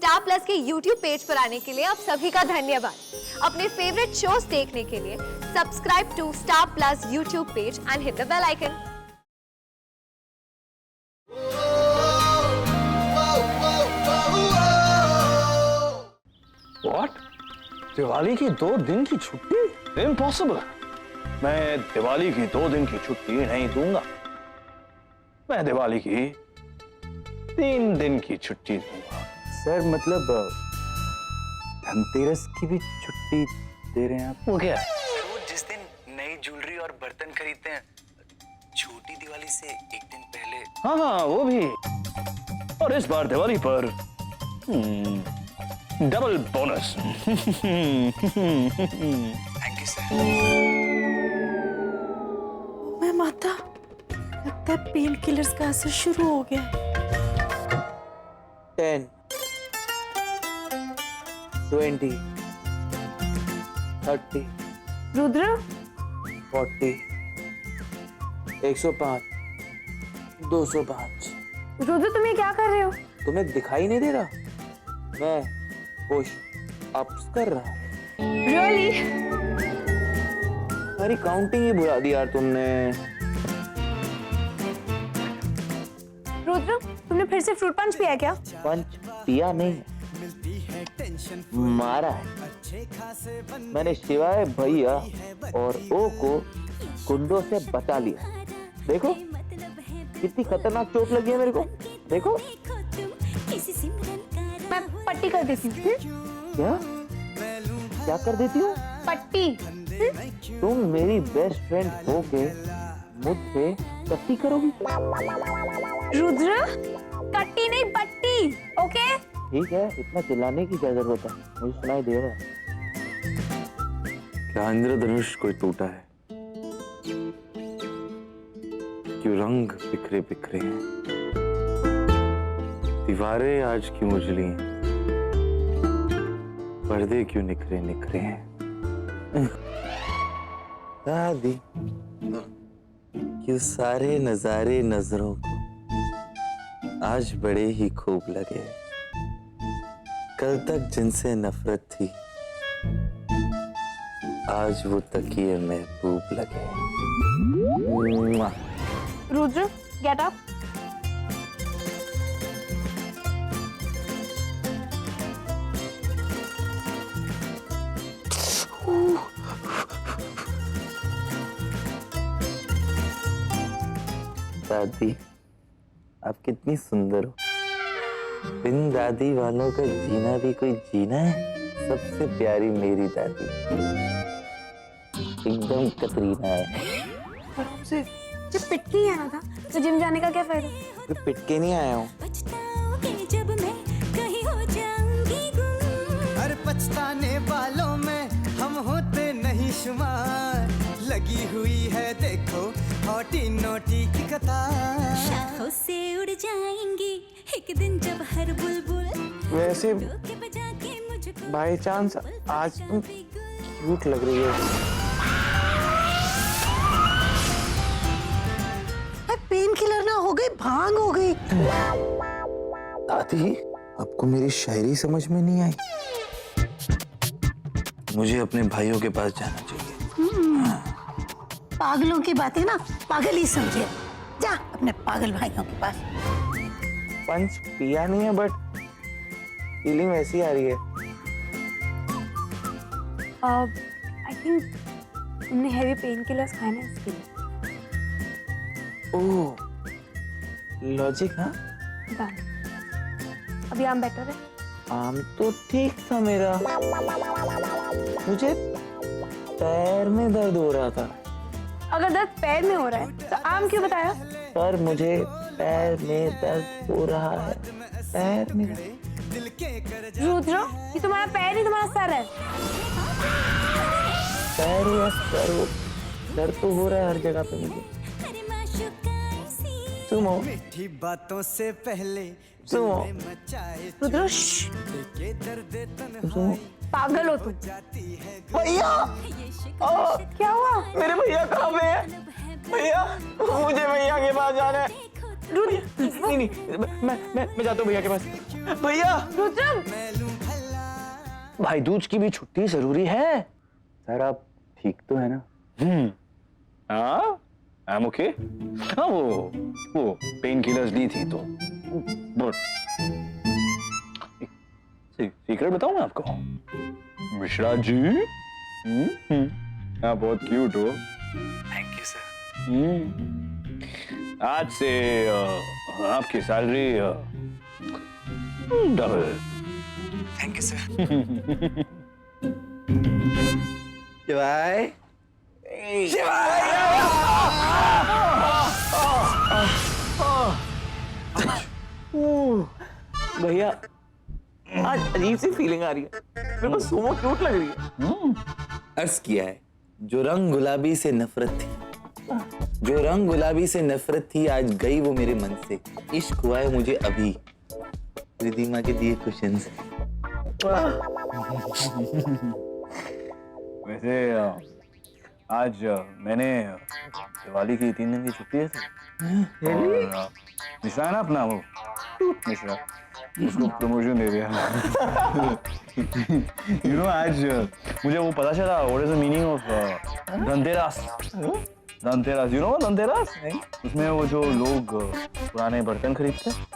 Star plus के YouTube page पर आने के लिए आप सभी का धन्यवाद। अपने फेवरेट शोज देखने के लिए subscribe to Star Plus YouTube page and hit the bell icon. What? Diwali की 2 दिन की छुट्टी? Impossible! मैं दिवाली की 2 दिन की छुट्टी नहीं दूंगा। मैं दिवाली की 3 दिन की छुट्टी दूंगा। सर मतलब धनतेरस की भी छुट्टी दे रहे हैं आप? वो क्या? वो जिस दिन नई ज्वेलरी और बर्तन खरीदते हैं, छोटी दिवाली से एक दिन पहले। हाँ, वो भी। और इस बार दिवाली पर double bonus. Thank you sir. मैं माता, लगता है पेन किलर्स का असर शुरू हो गया। 10, 20, 30, रुद्र, 40, 105, 205। रुद्र तुम ये क्या कर रहे हो? तुम्हें दिखाई नहीं दे रहा? मैं पुश अप्स कर रहा हूँ। रियली? सारी काउंटिंग ही भुला दी यार तुमने। रुद्र तुमने फिर से फ्रूट पंच पिया क्या? पंच पिया नहीं है, मारा है। मैंने शिवाय भैया और ओ को गुंडों से बचा लिया। देखो कितनी खतरनाक चोट लगी है मेरे को। देखो मैं पट्टी कर देती हूँ। क्या क्या कर देती हूँ? पट्टी। तुम मेरी बेस्ट फ्रेंड होके मुझसे पट्टी करोगी? रुद्र कट्टी नहीं पट्टी, ओके? ठीक है, इतना चिल्लाने की क्या जरूरत है? मुझे सुनाई दे रहा है। क्या इंद्रधनुष कोई टूटा है? क्यों रंग बिखरे बिखरे हैं? दीवारें आज क्यों उजली हैं? पर्दे क्यों निखरे निखरे हैं? दादी, क्यों सारे नजारे नजरों को आज बड़े ही खूब लगे। कल तक जिनसे नफरत थी आज वो तकिए महबूब लगे। Rudra get up. दादी, आप कितनी सुंदर हो। बिन दादी वालों का जीना भी कोई जीना है। सबसे प्यारी मेरी दादी, एकदम कतरीना है। से जब पिट के ही आना था तो जिम जाने का क्या फायदा? तो पिट के नहीं आया हूँ। जब मैं कहीं हो जाऊंगी गुम। हर पछताने वालों में हम होते नहीं शुमार। लगी हुई है देखो हॉटी नोटी की कतार। शाखों से उड़ जाएंगी एक दिन जब हर बुलबुल। वैसे के बजा के मुझको बाय चांस आज तुम क्यूट लग रही है। पेन किलर ना हो गई, भांग हो गई। दादी, आपको मेरी शायरी समझ में नहीं आई? मुझे अपने भाइयों के पास जाना चाहिए। पागलों की बातें ना पागल ही समझे। जा अपने पागल भाइयों के पास। पंच पिया नहीं है बट फीलिंग वैसी आ रही है। आई थिंक तुमने हैवी पेन किलर्स खाए ना इसके लिए। ओह, लॉजिक। हाँ, डन। अभी आम बेटर है। आम तो ठीक था मेरा, मुझे पैर में दर्द हो रहा था। अगर दर्द पैर में हो रहा है तो आम क्यों बताया? पर मुझे पैर में दर्द हो रहा है। पैर में। रुद्र ये तुम्हारा पैर नहीं तुम्हारा सर है। पैर या सर, दर्द तो हो रहा है हर जगह पे मुझे। सुनो, मीठी बातों से पहले सुनो, रुद्र के दर्द सुनो। पागल हो तुम। भैया, क्या हुआ? मेरे भैया कहाँ पे है? भैया, मुझे भैया के पास जाना है। नहीं नहीं, मैं जाता हूँ भैया के पास। भैया भाई दूज की भी छुट्टी जरूरी है। सर आप ठीक तो है ना? हाँ आई एम ओके। हाँ वो पेन किलर्स ली थी तो बट सीक्रेट बताऊं मैं आपको, मिश्रा जी आप बहुत क्यूट हो। Thank you sir. आज से आपकी salary double. Thank you sir. शिवाय भैया आज अजीब सी फीलिंग आ रही है, मेरे को सुमो क्यूट लग रही है। अर्ज किया है, जो रंग गुलाबी से नफरत थी, जो रंग गुलाबी से नफरत थी आज गई वो मेरे मन से। इश्क हुआ है मुझे अभी रिधिमा के दिए कुशन से। वैसे आज मैंने दिवाली की 3 दिन की छुट्टी है और मिश्रा है ना अपना वो मिश्रा, उसको प्रमोशन दे दिया। यू नो आज मुझे वो पता चला what is the meaning of Dhanteras. Dhanteras you know Dhanteras, उसमें वो जो लोग पुराने बर्तन खरीदते हैं,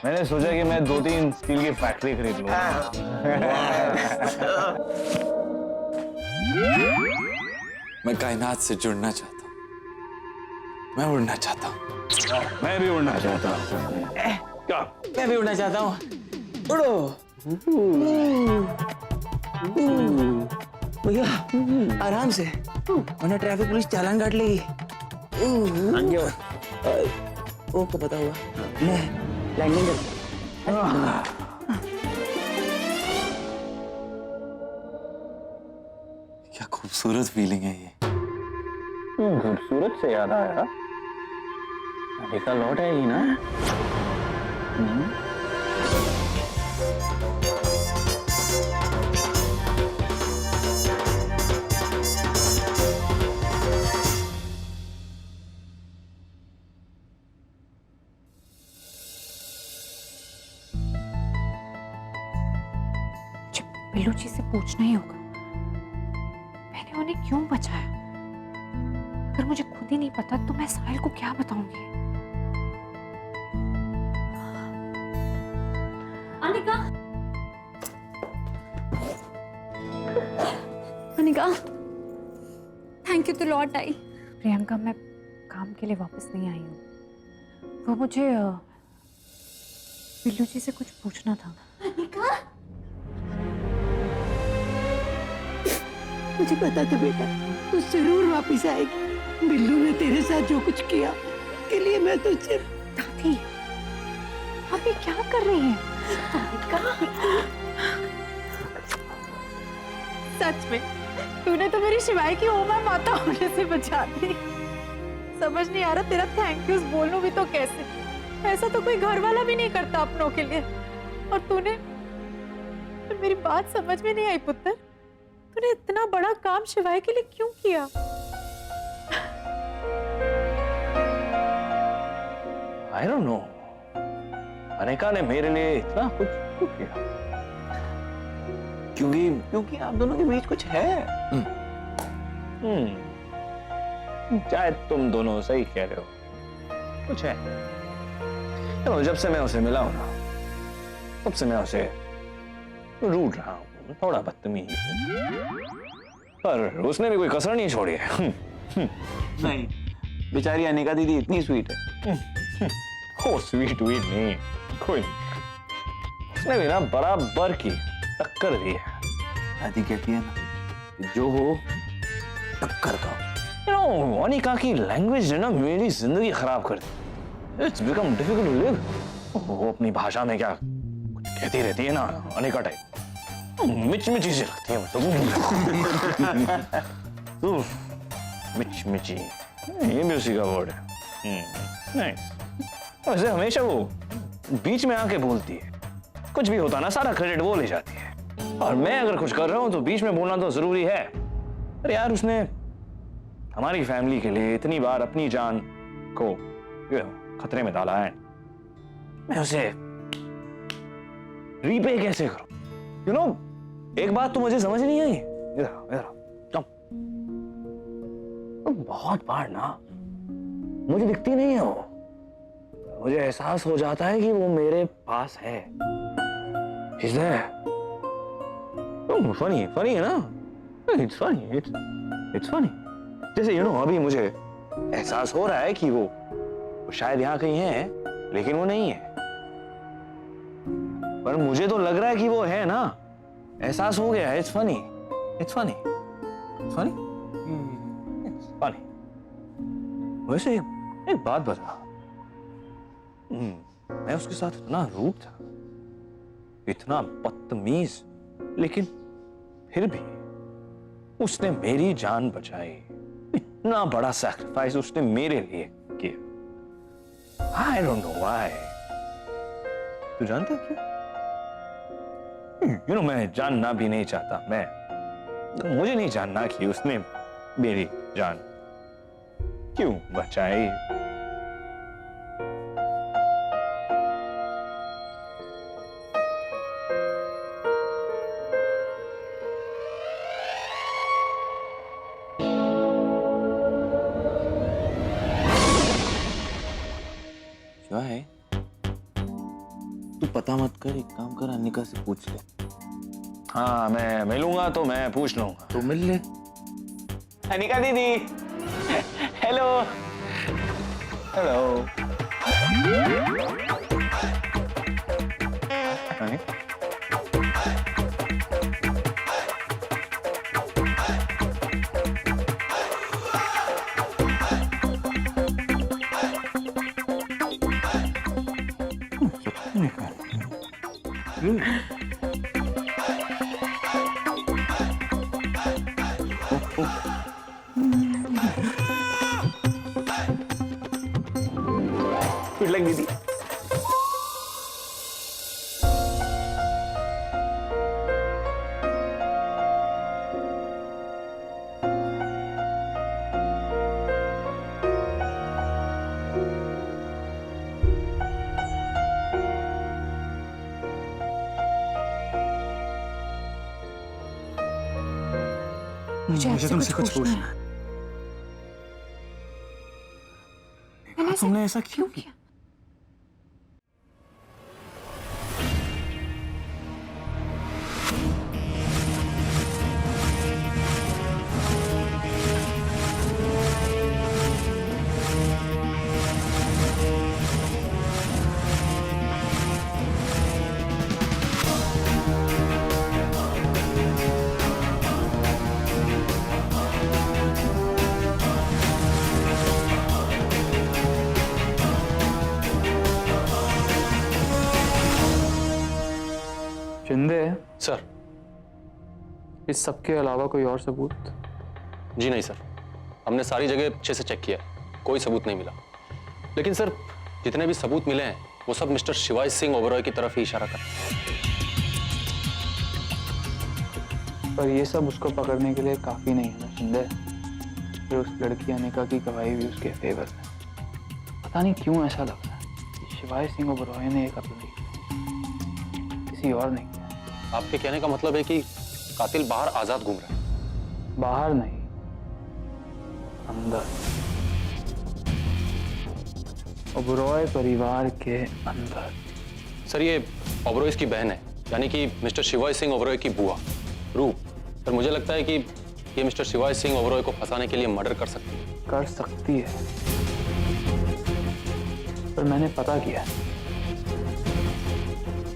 मैंने सोचा कि मैं 2-3 स्टील की फैक्ट्री खरीद लूं। मैं कायनात से जुड़ना चाहता हूँ, मैं उड़ना चाहता हूँ। मैं भी उड़ना चाहता हूँ। क्या? मैं भी उड़ना चाहता हूँ। उड़ो भैया आराम से, वरना ट्रैफिक पुलिस चालान काट लेगी। ओ को पता हुआ मैं लैंडिंग कर। क्या खूबसूरत फीलिंग है ये। खूबसूरत से याद आया, अनिका लौट आएगी ना? बिल्लू जी से पूछना ही होगा मैंने उन्हें क्यों बचाया। अगर मुझे खुद ही नहीं पता तो मैं साहिल को क्या बताऊंगी। अनिका, अनिका, थैंक यू तो लौट आई। प्रियंका मैं काम के लिए वापस नहीं आई हूँ, वो मुझे बिल्लू जी से कुछ पूछना था। अनिका, मुझे पता था बेटा तू जरूर वापस आएगी। बिल्लू ने तेरे साथ जो कुछ किया उसके लिए मैं तुझसे। दादी आप ये क्या कर रही हैं? सच में तूने तो मेरी शिवाय की ओमा माता होने से बचा दी। समझ नहीं आ रहा तेरा थैंक यू बोलूं भी तो कैसे। ऐसा तो कोई घर वाला भी नहीं करता अपनों के लिए। और तूने मेरी बात समझ में नहीं आई पुत्र, तूने इतना बड़ा काम शिवाय के लिए क्यों किया? I don't know. अनिका ने मेरे लिए इतना कुछ क्यों किया? क्योंकि आप दोनों के बीच कुछ है। चाहे तुम दोनों सही कह रहे हो, कुछ है। तो जब से मैं उसे मिला हूं ना, तब से मैं उसे रूठ रहा हूं, थोड़ा बदतमीज, पर उसने भी कोई कसर नहीं छोड़ी है। नहीं, बेचारी अनिका दीदी इतनी स्वीट है। ओ स्वीट नहीं, कोई नहीं। उसने भी ना बराबर की टक्कर दी है। दादी कहती है ना, जो हो टक्कर का। अनिका की लैंग्वेज ने ना मेरी जिंदगी खराब कर दी। It's become difficult to live. वो अपनी भाषा में क्या कुछ कहती रहती है ना, अनिका टाइप मिच-मिची सी लगती है मतलब। मिच-मिची, ये भी उसी का वर्ड है। नाइस। वैसे हमेशा वो बीच में आके बोलती है, कुछ भी होता ना सारा क्रेडिट वो ले जाती है। और मैं अगर कुछ कर रहा हूँ तो बीच में बोलना तो जरूरी है। अरे यार उसने हमारी फैमिली के लिए इतनी बार अपनी जान को खतरे में डाला है, मैं उसे रीपे कैसे करूं? यू नो, एक बात तो मुझे समझ नहीं आई। इधर बहुत बार ना मुझे दिखती नहीं है वो, मुझे एहसास हो जाता है कि वो मेरे पास है। Is there? फनी फनी है ना? It's funny. It's funny. जैसे यू नो, अभी मुझे एहसास हो रहा है कि वो शायद यहाँ कहीं है, लेकिन वो नहीं है। पर मुझे तो लग रहा है कि वो है ना। एहसास हो गया है। It's funny. It's funny. It's funny. It's funny. वैसे एक बात बता, मैं उसके साथ इतना रूड था, इतना बदतमीज, लेकिन फिर भी उसने मेरी जान बचाई। इतना बड़ा सैक्रिफाइस उसने मेरे लिए किया। I don't know why. तू जानता क्यों? यू नो, मैं जानना भी नहीं चाहता। मुझे नहीं जानना कि उसने मेरी जान क्यों बचाई। है, तू पता मत कर, एक काम कर, अनिका से पूछ ले। हाँ, मैं मिलूंगा तो मैं पूछ लूंगा। तो मिल ले। अनिका दीदी, हेलो हेलो। गुड लक दीदी। मुझे तुमसे कुछ पूछना है। तुमने ऐसा क्यों किया? शिंदे सर। इस सब के अलावा कोई और सबूत? जी नहीं सर, हमने सारी जगह अच्छे से चेक किया, कोई सबूत नहीं मिला। लेकिन सर, जितने भी सबूत मिले हैं वो सब मिस्टर शिवाय सिंह ओबरॉय की तरफ ही इशारा करते हैं। पर ये सब उसको पकड़ने के लिए काफी नहीं है ना शिंदे। फिर उस लड़की अनिका की गवाही भी उसके फेवर में। पता नहीं क्यों ऐसा लग रहा है कि शिवाय सिंह ओबरॉय ने एक कत्ल किया, किसी और नहीं। आपके कहने का मतलब है कि कातिल बाहर आजाद घूम रहा है? बाहर नहीं, अंदर। ओबरॉय परिवार के अंदर। सर, ये ओबरॉय की बहन है, यानी कि मिस्टर शिवाय सिंह ओबरॉय की बुआ रूप। सर, मुझे लगता है कि ये मिस्टर शिवाय सिंह ओबरॉय को फंसाने के लिए मर्डर कर सकती है। कर सकती है, पर मैंने पता किया,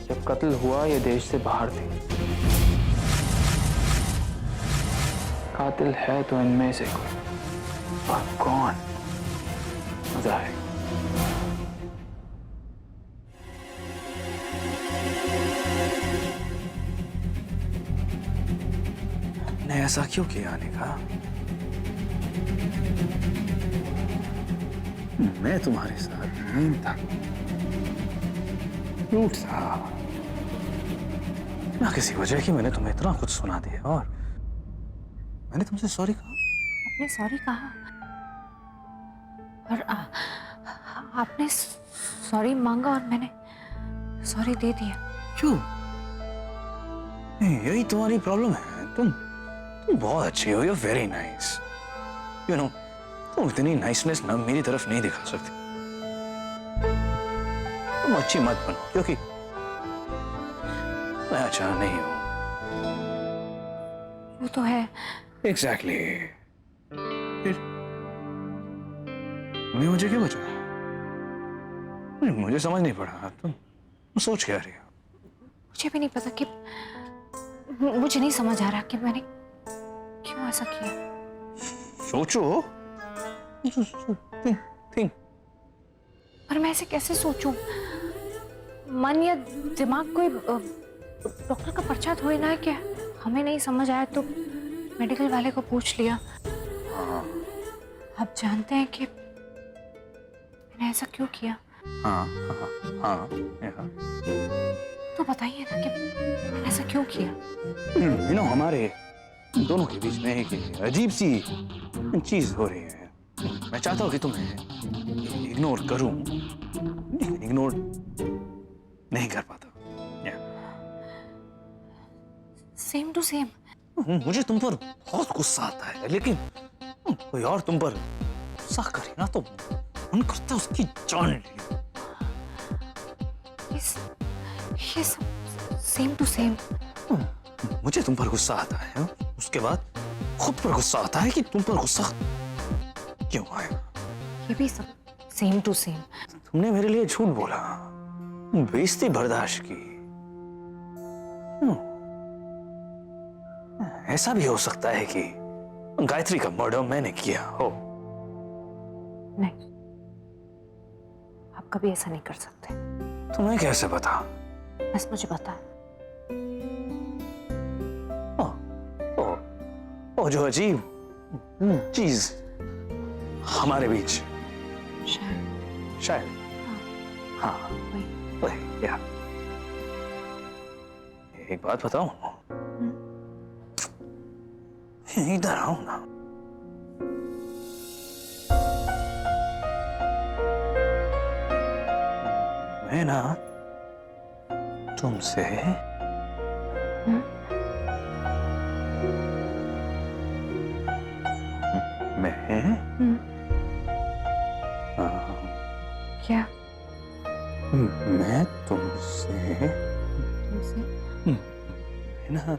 जब कत्ल हुआ ये देश से बाहर थी। कातिल है तो इनमें से कोई, और कौन? मजा आएगा। ने ऐसा क्यों किया अनिका? मैं तुम्हारे साथ नहीं था, झूठ था, ना किसी वजह की मैंने तुम्हें इतना कुछ सुना दिया, और मैंने तुमसे सॉरी कहा। आपने सॉरी कहा, और आपने सॉरी मांगा और मैंने सॉरी दे दिया। क्यों? नहीं, यही तुम्हारी प्रॉब्लम है। तुम बहुत अच्छी हो, you are very nice. You know, तुम इतनी नाइसनेस ना मेरी तरफ नहीं दिखा सकती। तुम अच्छी मत बनो, क्योंकि मैं अच्छा नहीं हूं। वो तो है। एग्जैक्टली। फिर मुझे क्या बचा? मुझे समझ नहीं पड़ा, तुम सोच क्या रही हो? मुझे भी नहीं पता कि मुझे नहीं समझ आ रहा कि मैंने क्यों ऐसा किया। सोचो। थिंक। पर मैं ऐसे कैसे सोचूं? मन या दिमाग कोई डॉक्टर का पर्चा थोड़ी ना है क्या? हमें नहीं समझ आया तो मेडिकल वाले को पूछ लिया। आप जानते हैं कि मैंने ऐसा क्यों किया? हाँ। तो बताइए ना कि मैंने ऐसा क्यों किया? यू नो, हमारे दोनों के बीच में एक अजीब सी चीज हो रही है। मैं चाहता हूँ कि तुम्हें इग्नोर करूं, इग्नोर नहीं कर पाता। Same to same. मुझे तुम पर बहुत गुस्सा आता है, लेकिन कोई और तुम पर गुस्सा करे ना तो मन करता है उसकी जान ले लूं। ये सब सेम टू सेम। मुझे तुम पर गुस्सा आता है, उसके बाद खुद पर गुस्सा आता है कि तुम पर गुस्सा क्यों आया। ये भी सब सेम टू सेम। तुमने मेरे लिए झूठ बोला, बेइज्जती बर्दाश्त की। ऐसा भी हो सकता है कि गायत्री का मर्डर मैंने किया हो। नहीं, आप कभी ऐसा नहीं कर सकते। तुम्हें कैसे पता? बस मुझे पता है। ओ जो अजीब चीज हमारे बीच। शायद। हाँ, वही। या एक बात बताऊं? इधर आओ ना। मैं ना तुमसे क्या? मैं तुमसे ना,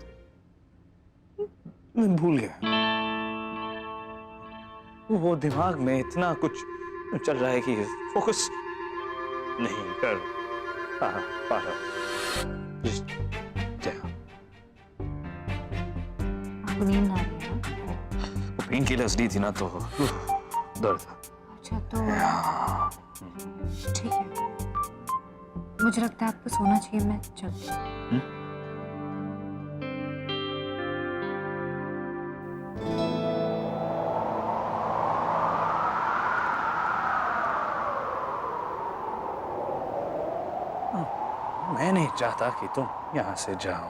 मैं भूल गया। वो दिमाग में इतना कुछ चल रहा है कि फोकस नहीं कर पा रहा। आपको नींद आ रही है ना? पेन किलर्स ली थी ना तो दर्द। अच्छा तो ठीक है, मुझे लगता है आपको सोना चाहिए। मैं चलती हूँ। मैं नहीं चाहता कि तुम यहाँ से जाओ।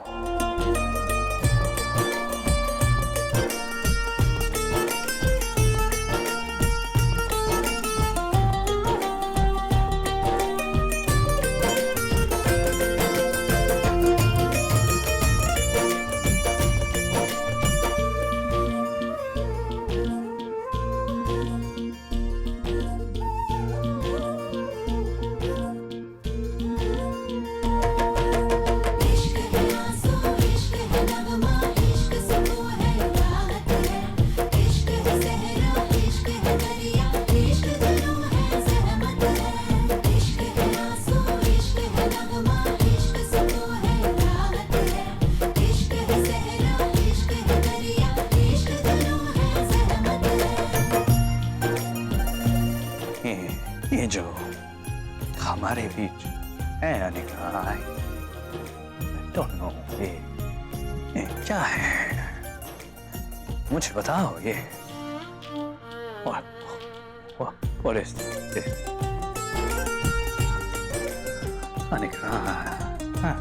ये जो हमारे बीच है अनिका, I don't know, ये क्या है? मुझे बताओ ये। What is this? Anika, hi.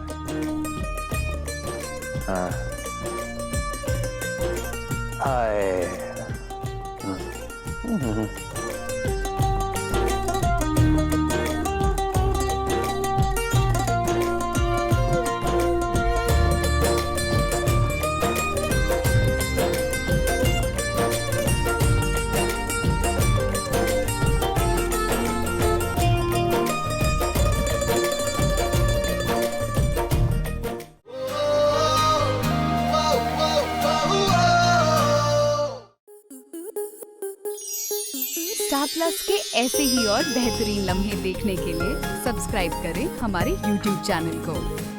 Star plus के ऐसे ही और बेहतरीन लम्हे देखने के लिए सब्सक्राइब करें हमारे YouTube चैनल को।